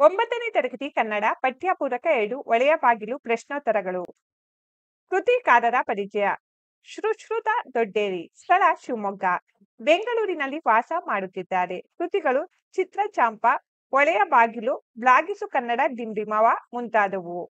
9ನೇ ತರಗತಿ ಕನ್ನಡ ಪಠ್ಯಪೂರಕ 2 ಒಳೆಯ ಬಾಗಿಲು ಪ್ರಶ್ನೋತ್ತರಗಳು. ಕೃತಿಕಾರರ ಪರಿಚಯ. ಶುಶ್ರುತ ದೊಡ್ಡೇರಿ, ಸ್ಥಳ ಶಿವಮೊಗ್ಗ, ಬೆಂಗಳೂರಿನಲ್ಲಿ ವಾಸ ಮಾಡುತ್ತಿದ್ದಾರೆ. ಕೃತಿಗಳು ಚಿತ್ರಚಾಂಪ, ಒಳೆಯ ಬಾಗಿಲು, ಬ್ಲಾಗಿಸು ಕನ್ನಡ ಡಿಂಡಿಮವ ಮುಂತಾದವು.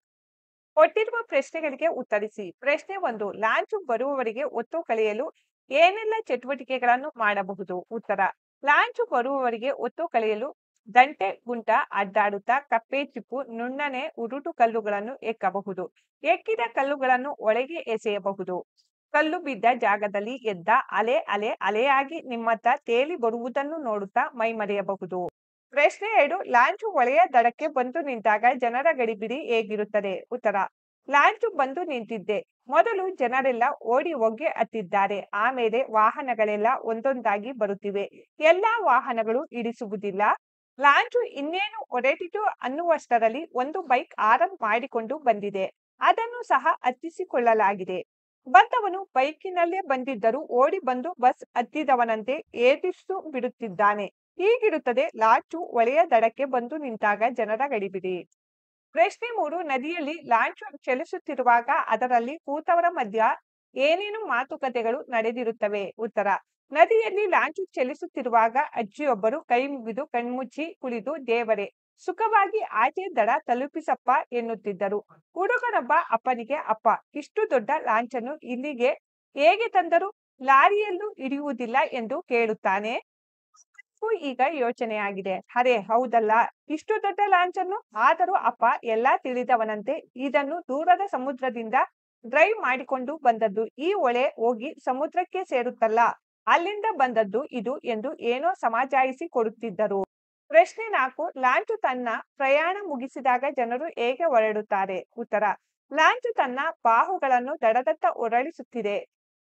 ಕೊಟ್ಟಿರುವ ಪ್ರಶ್ನೆಗಳಿಗೆ ಉತ್ತರಿಸಿ. ಪ್ರಶ್ನೆ 1. ಲಾಂಚು ಬರುವವರಿಗೆ ಒತ್ತು ಕಳೆಯಲು ಏನೆಲ್ಲ ಚಟುವಟಿಕೆಗಳನ್ನು ಮಾಡಬಹುದು? ಉತ್ತರ. ಲಾಂಚು ಬರುವವರಿಗೆ ಒತ್ತು ಕಳೆಯಲು ದಂಟೆ ಗುಂಟ ಅಡ್ಡಾಡುತ್ತಾ ಕಪ್ಪೆ ಚಿಪ್ಪು ನುಣ್ಣನೆ ಉರುಟು ಕಲ್ಲುಗಳನ್ನು ಎಕ್ಕಬಹುದು. ಎಕ್ಕಿದ ಕಲ್ಲುಗಳನ್ನು ಒಳಗೆ ಎಸೆಯಬಹುದು. ಕಲ್ಲು ಬಿದ್ದ ಜಾಗದಲ್ಲಿ ಎದ್ದ ಅಲೆ ಅಲೆ ಅಲೆಯಾಗಿ ನಿಮ್ಮತ್ತ ತೇಲಿ ಬರುವುದನ್ನು ನೋಡುತ್ತಾ ಮೈಮರೆಯಬಹುದು. ಪ್ರಶ್ನೆ 2. ಲಾಂಚು ಒಳೆಯ ದಡಕ್ಕೆ ಬಂದು ನಿಂತಾಗ ಜನರ ಗಡಿಬಿಡಿ ಹೇಗಿರುತ್ತದೆ? ಉತ್ತರ. ಲಾಂಚು ಬಂದು ನಿಂತಿದ್ದೆ ಮೊದಲು ಜನರೆಲ್ಲ ಓಡಿ ಒಗ್ಗೆ ಹತ್ತಿದ್ದಾರೆ. ಆಮೇಲೆ ವಾಹನಗಳೆಲ್ಲ ಒಂದೊಂದಾಗಿ ಬರುತ್ತಿವೆ. ಎಲ್ಲಾ ವಾಹನಗಳು ಇಳಿಸುವುದಿಲ್ಲ. ಲಾಂಚು ಇನ್ನೇನು ಹೊರಟಿತು ಅನ್ನುವಷ್ಟರಲ್ಲಿ ಒಂದು ಬೈಕ್ ಆರನ್ ಮಾಡಿಕೊಂಡು ಬಂದಿದೆ. ಅದನ್ನು ಸಹ ಹತ್ತಿಸಿಕೊಳ್ಳಲಾಗಿದೆ. ಬಂದವನು ಬೈಕಿನಲ್ಲೇ ಬಂದಿದ್ದರೂ ಓಡಿ ಬಂದು ಬಸ್ ಹತ್ತಿದವನಂತೆ ಏರಿಸು ಬಿಡುತ್ತಿದ್ದಾನೆ. ಹೀಗಿರುತ್ತದೆ ಲಾಂಚು ಒಳೆಯ ದಡಕ್ಕೆ ಬಂದು ನಿಂತಾಗ ಜನರ ಗಡಿಬಿಡಿ. ಪ್ರಶ್ನೆ 3. ನದಿಯಲ್ಲಿ ಲಾಂಚು ಚಲಿಸುತ್ತಿರುವಾಗ ಅದರಲ್ಲಿ ಕೂತವರ ಮಧ್ಯ ಏನೇನು ಮಾತುಕತೆಗಳು ನಡೆದಿರುತ್ತವೆ? ಉತ್ತರ. ನದಿಯಲ್ಲಿ ಲಾಂಚು ಚಲಿಸುತ್ತಿರುವಾಗ ಅಜ್ಜಿಯೊಬ್ಬರು ಕೈ ಮುಗಿದು ಕಣ್ಮುಚ್ಚಿ ಕುಳಿತು ದೇವರೇ ಸುಖವಾಗಿ ಆಚೆ ದಡ ತಲುಪಿಸಪ್ಪ ಎನ್ನುತ್ತಿದ್ದರು. ಹುಡುಗನೊಬ್ಬ ಅಪ್ಪನಿಗೆ, ಅಪ್ಪ, ಇಷ್ಟು ದೊಡ್ಡ ಲಾಂಚನ್ನು ಇಲ್ಲಿಗೆ ಹೇಗೆ ತಂದರು? ಲಾರಿಯಲ್ಲೂ ಹಿಡಿಯುವುದಿಲ್ಲ ಎಂದು ಕೇಳುತ್ತಾನೆ. ಈಗ ಯೋಚನೆಯಾಗಿದೆ. ಅರೆ ಹೌದಲ್ಲ, ಇಷ್ಟು ದೊಡ್ಡ ಲಾಂಚನ್ನು. ಆದರೂ ಅಪ್ಪ ಎಲ್ಲಾ ತಿಳಿದವನಂತೆ ಇದನ್ನು ದೂರದ ಸಮುದ್ರದಿಂದ ಡ್ರೈವ್ ಮಾಡಿಕೊಂಡು ಬಂದದ್ದು. ಈ ಹೊಳೆ ಹೋಗಿ ಸಮುದ್ರಕ್ಕೆ ಸೇರುತ್ತಲ್ಲ, ಅಲ್ಲಿಂದ ಬಂದದ್ದು ಇದು ಎಂದು ಏನೋ ಸಮಜಾಯಿಸಿ ಕೊಡುತ್ತಿದ್ದರು. ಪ್ರಶ್ನೆ 4. ಲಾಂಚು ತನ್ನ ಪ್ರಯಾಣ ಮುಗಿಸಿದಾಗ ಜನರು ಹೇಗೆ ಹೊರಡುತ್ತಾರೆ? ಉತ್ತರ. ಲಾಂಚು ತನ್ನ ಬಾಹುಗಳನ್ನು ದಡದತ್ತ ಹೊರಳಿಸುತ್ತಿದೆ.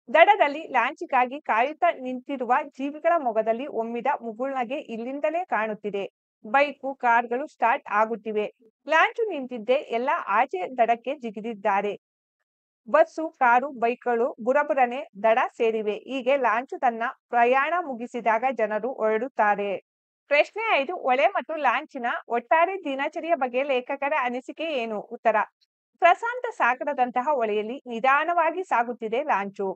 ದಡದಲ್ಲಿ ಲಾಂಚಿಗಾಗಿ ಕಾಯುತ್ತಾ ನಿಂತಿರುವ ಜೀವಿಗಳ ಮೊಗದಲ್ಲಿ ಒಮ್ಮಿದ ಮುಗುಳ್ನಗೆ ಇಲ್ಲಿಂದಲೇ ಕಾಣುತ್ತಿದೆ. ಬೈಕು ಕಾರ್ಗಳು ಸ್ಟಾರ್ಟ್ ಆಗುತ್ತಿವೆ. ಲಾಂಚು ನಿಂತಿದ್ದೆ ಎಲ್ಲ ಆಚೆ ದಡಕ್ಕೆ ಜಿಗಿದಿದ್ದಾರೆ. ಬಸ್ಸು ಕಾರು ಬೈಕ್ಗಳು ಬುರಬುರನೆ ದಡ ಸೇರಿವೆ. ಹೀಗೆ ಲಾಂಚು ತನ್ನ ಪ್ರಯಾಣ ಮುಗಿಸಿದಾಗ ಜನರು ಹೊರಡುತ್ತಾರೆ. ಪ್ರಶ್ನೆ 5. ಹೊಳೆ ಮತ್ತು ಲಾಂಚಿನ ಒಟ್ಟಾರೆ ದಿನಚರಿಯ ಬಗ್ಗೆ ಲೇಖಕರ ಅನಿಸಿಕೆ ಏನು? ಉತ್ತರ. ಪ್ರಶಾಂತ ಸಾಗರದಂತಹ ಹೊಳೆಯಲ್ಲಿ ನಿಧಾನವಾಗಿ ಸಾಗುತ್ತಿದೆ ಲಾಂಚು.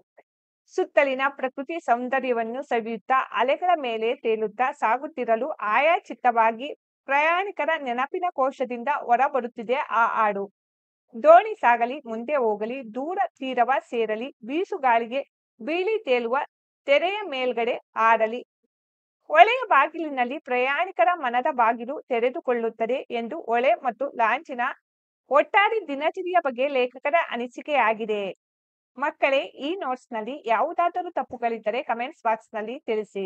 ಸುತ್ತಲಿನ ಪ್ರಕೃತಿ ಸೌಂದರ್ಯವನ್ನು ಸವಿಯುತ್ತಾ ಅಲೆಗಳ ಮೇಲೆ ತೇಲುತ್ತಾ ಸಾಗುತ್ತಿರಲು ಆಯಾಚಿತ್ತವಾಗಿ ಪ್ರಯಾಣಿಕರ ನೆನಪಿನ ಕೋಶದಿಂದ ಹೊರಬರುತ್ತಿದೆ ಆ ಹಾಡು. ದೋಣಿ ಸಾಗಲಿ ಮುಂದೆ ಹೋಗಲಿ, ದೂರ ತೀರವ ಸೇರಲಿ, ಬೀಸುಗಾಳಿಗೆ ಬೀಳಿ ತೇಲುವ ತೆರೆಯ ಮೇಲ್ಗಡೆ ಆಡಲಿ, ಹೊಳೆಯ ಬಾಗಿಲಿನಲ್ಲಿ ಪ್ರಯಾಣಿಕರ ಮನದ ಬಾಗಿಲು ತೆರೆದುಕೊಳ್ಳುತ್ತದೆ ಎಂದು ಹೊಳೆ ಮತ್ತು ಲಾಂಚಿನ ಒಟ್ಟಾರೆ ದಿನಚರಿಯ ಬಗ್ಗೆ ಲೇಖಕರ ಅನಿಸಿಕೆಯಾಗಿದೆ. ಮಕ್ಕಳೇ, ಈ ನೋಟ್ಸ್ ನಲ್ಲಿ ಯಾವುದಾದರೂ ತಪ್ಪುಗಳಿದ್ದರೆ ಕಮೆಂಟ್ಸ್ ಬಾಕ್ಸ್ ನಲ್ಲಿ ತಿಳಿಸಿ.